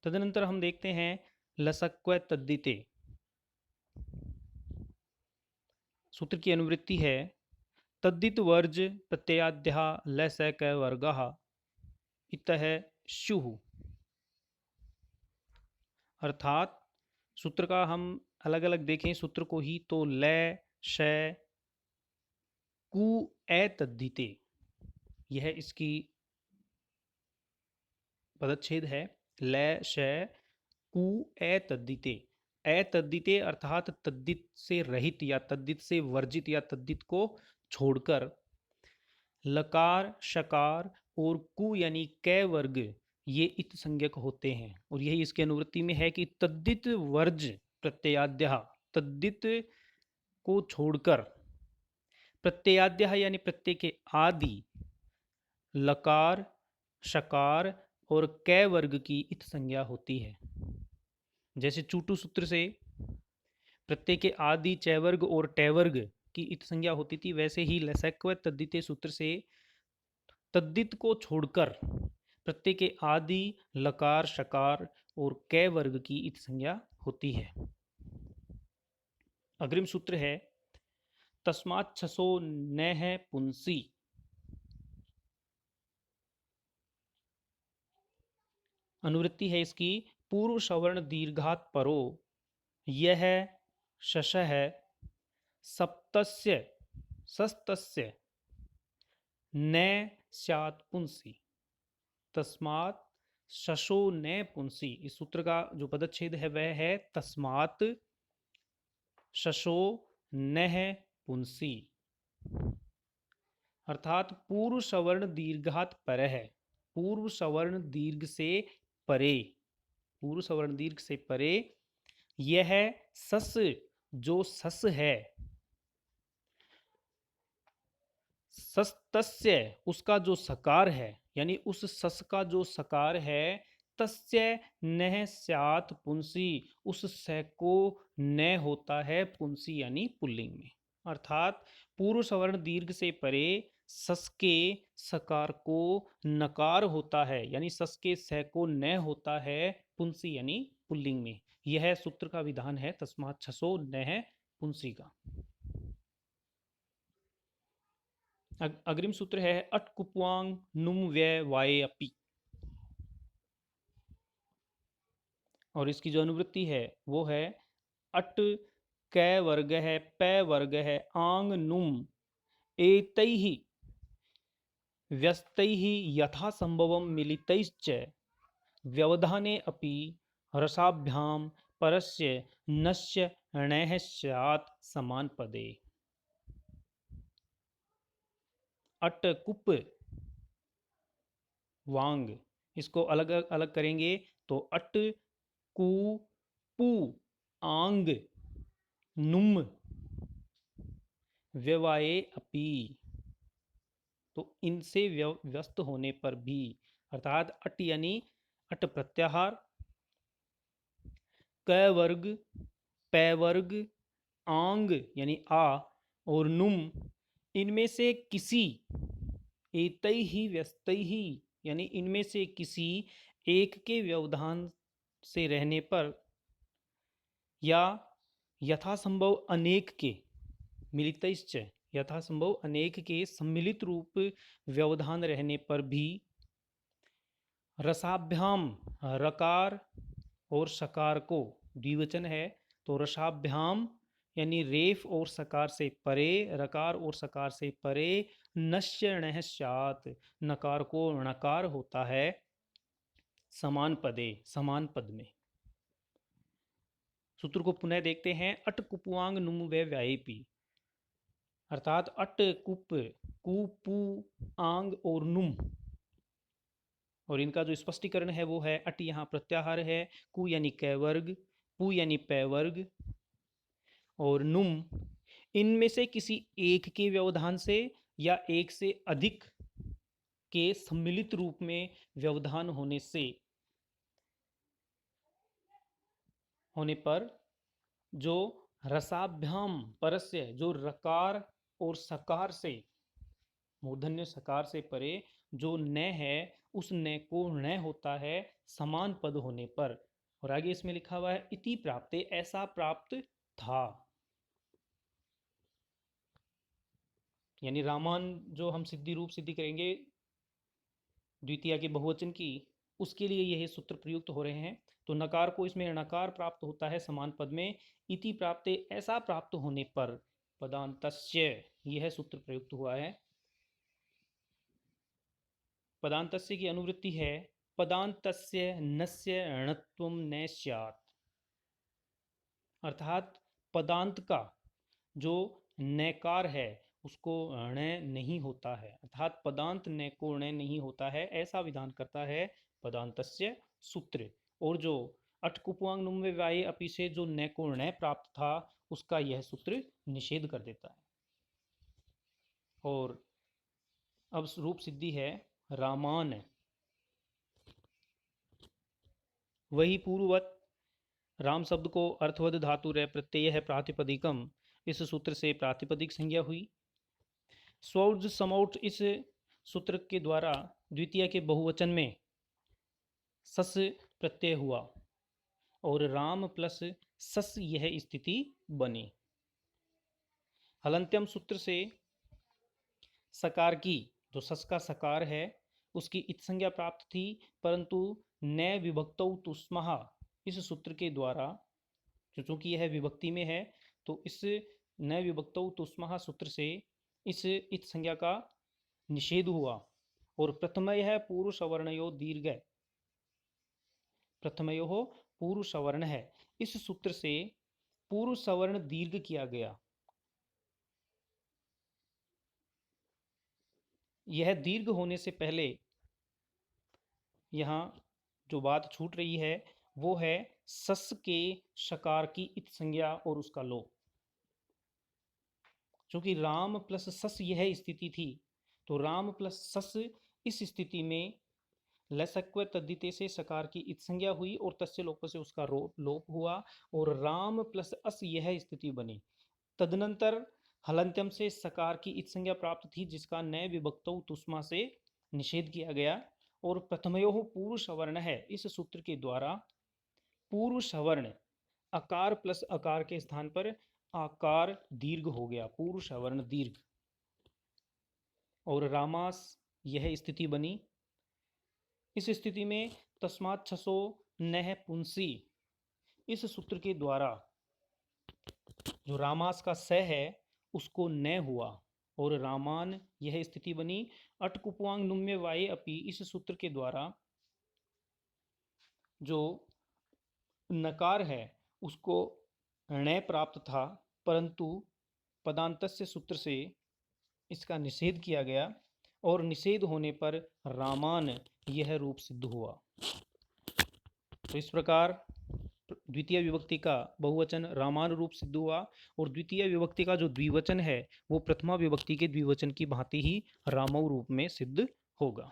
तदनंतर हम देखते हैं लसक्व तद्दिते। सूत्र की अनुवृत्ति है तद्दित वर्ज प्रत्ययाद्या लसक वर्गः इतः शुः। अर्थात सूत्र का हम अलग अलग देखें सूत्र को ही तो ल श कु ए तद्धिते, यह इसकी पदच्छेद है। ल श कु ए तद्धिते। ए तद्धिते अर्थात तद्धित से रहित या तद्धित से वर्जित या तद्धित को छोड़कर लकार शकार और कु यानी कै वर्ग ये इत संज्ञक होते हैं। और यही इसके अनुवृत्ति में है कि तद्दित वर्ज प्रत्ययाद्य, तद्दित को छोड़कर, प्रत्ययाद्य यानी प्रत्यय के आदि, लकार शकार और कै वर्ग की इत संज्ञा होती है। जैसे चूटू सूत्र से प्रत्यय के आदि चैवर्ग और टैवर्ग की इत संज्ञा होती थी, वैसे ही लसक्व तद्दिते सूत्र से तद्दित को छोड़कर प्रत्यय के आदि लकार शकार और कै वर्ग की इत संज्ञा होती है। अग्रिम सूत्र है तस्मात् छसो नह पुंसी। अनुवृत्ति है इसकी पूर्व सवर्ण दीर्घात परो यह शश है सप्तस्य सस्तस्य न स्यात् पुंसी। तस्मात् शशो न पुंसी, इस सूत्र का जो पदच्छेद है वह है तस्मात् शशो नह पुंसी। अर्थात पूर्व सवर्ण दीर्घात पर है, पूर्व सवर्ण दीर्घ से परे, पूर्व सवर्ण दीर्घ से परे यह सस, जो सस है, सस्तस्य उसका जो सकार है, यानी उस सस का जो सकार है, तस्य नह स्यात् पुंसी, उस स को न होता है पुंसी यानी पुल्लिंग में। अर्थात पूर्व सवर्ण दीर्घ से परे सस के सकार को नकार होता है, यानी सस के स को न होता है पुंसी यानी पुल्लिंग में। यह सूत्र का विधान है तस्मात् छसो नह पुंसी का। अग्रिम सूत्र है अट कुप्वांग नुम व्यय वाये अपि, और इसकी जो अनुवृत्ति है वो है अट कै वर्ग है पै वर्ग है आंग नुम एतैः व्यस्तैः यथा संभवं मिलितैश्च व्यवधाने अपि रसाभ्यां परस्य नस्य णः स्यात् समान पदे। अट कुप वांग, इसको अलग अलग करेंगे तो अट कु पु आंग नुम व्यवाये अपि, तो इनसे व्यस्त होने पर भी, अर्थात अट यानी अट प्रत्याहार, क वर्ग पै वर्ग आंग यानी आ और नुम, इनमें से किसी, एतै ही व्यस्तै ही यानी इनमें से किसी एक के व्यवधान से रहने पर या यथासंभव अनेक के, मिलितैश्च यथासंभव अनेक के सम्मिलित रूप व्यवधान रहने पर भी रसाभ्याम, रकार और सकार को, द्विवचन है तो रसाभ्याम यानी रेफ और सकार से परे, रकार और सकार से परे, नश्य णः स्यात् नकार को णकार होता है समान पदे, समान पद में। सूत्र को पुनः देखते हैं अट कुपुआंग नुम वे व्यायेपी, अर्थात अट कुप कु पु आंग और नुम, और इनका जो स्पष्टीकरण है वो है अट यहाँ प्रत्याहार है, कु यानी कै वर्ग, पु यानी पै वर्ग और नुम, इनमें से किसी एक के व्यवधान से या एक से अधिक के सम्मिलित रूप में व्यवधान होने पर जो रसाभ्याम परस्य, जो रकार और सकार से, मूर्धन्य सकार से परे जो न है, उस न को ण होता है समान पद होने पर। और आगे इसमें लिखा हुआ है इति प्राप्ते, ऐसा प्राप्त था। यानी रामान जो हम सिद्धि रूप सिद्धि करेंगे द्वितीया के बहुवचन की, उसके लिए यह सूत्र प्रयुक्त हो रहे हैं। तो नकार को इसमें णकार प्राप्त होता है समान पद में। इति प्राप्ते, ऐसा प्राप्त होने पर, पदांतस्य, यह सूत्र प्रयुक्त हुआ है। पदांतस्य की अनुवृत्ति है पदांतस्य नस्य णत्वं न स्यात्, अर्थात पदांत का जो नकार है उसको ण नहीं होता है, अर्थात पदांत न को ण नहीं होता है, ऐसा विधान करता है पदांतस्य सूत्र। और जो अटकुपवांग नुम्वे वाये अपि से जो न को ण प्राप्त था, उसका यह सूत्र निषेध कर देता है। और अब रूप सिद्धि है रामान, वही पूर्ववत राम शब्द को अर्थवद धातु रे प्रत्यय है प्रातिपदिकम, इस सूत्र से प्रातिपदिक संज्ञा हुई। स्वौर्ज समौट, इस सूत्र के द्वारा द्वितीय के बहुवचन में सस प्रत्यय हुआ और राम प्लस सस यह स्थिति बनी। हलंत्यम सूत्र से सकार की, जो सस का सकार है, उसकी इत संज्ञा प्राप्त थी, परंतु न विभक्तौ तुस्महा, इस सूत्र के द्वारा, चूंकि यह विभक्ति में है, तो इस न विभक्तौ तुस्महा सूत्र से इस इत संज्ञा का निषेध हुआ। और प्रथमयः पूर्व सवर्णयो दीर्घ, प्रथमयो पूर्व सवर्ण है, इस सूत्र से पूर्व सवर्ण दीर्घ किया गया। यह दीर्घ होने से पहले यहाँ जो बात छूट रही है वो है सस के शकार की इत संज्ञा और उसका लोप। चूंकि राम प्लस सस यह स्थिति थी, तो राम प्लस सस इस स्थिति में लसक्व तद्दिते से सकार की इत संज्ञा हुई और तस्य लोप से उसका लोप हुआ और राम प्लस अस यह स्थिति बनी। तदनंतर हलंत्यम से सकार की इत संज्ञा प्राप्त थी, जिसका न विभक्तौ तुस्मा से निषेध किया गया। और प्रथमयो पूर्व सवर्ण है, इस सूत्र के द्वारा पूर्व सवर्ण अकार प्लस अकार के स्थान पर आकार दीर्घ हो गया, पूर्व सवर्ण दीर्घ, और रामास यह स्थिति बनी। इस स्थिति में तस्मात् छसो नह पुंसी, इस सूत्र के द्वारा जो रामास का स है उसको न हुआ और रामान यह स्थिति बनी। अटकुपवांग नुम्य वाये अपि, इस सूत्र के द्वारा जो नकार है उसको ण प्राप्त था, परंतु पदांतस्य सूत्र से इसका निषेध किया गया और निषेध होने पर रामान यह रूप सिद्ध हुआ। तो इस प्रकार द्वितीय विभक्ति का बहुवचन रामान रूप सिद्ध हुआ और द्वितीय विभक्ति का जो द्विवचन है वो प्रथमा विभक्ति के द्विवचन की भांति ही रामौ रूप में सिद्ध होगा।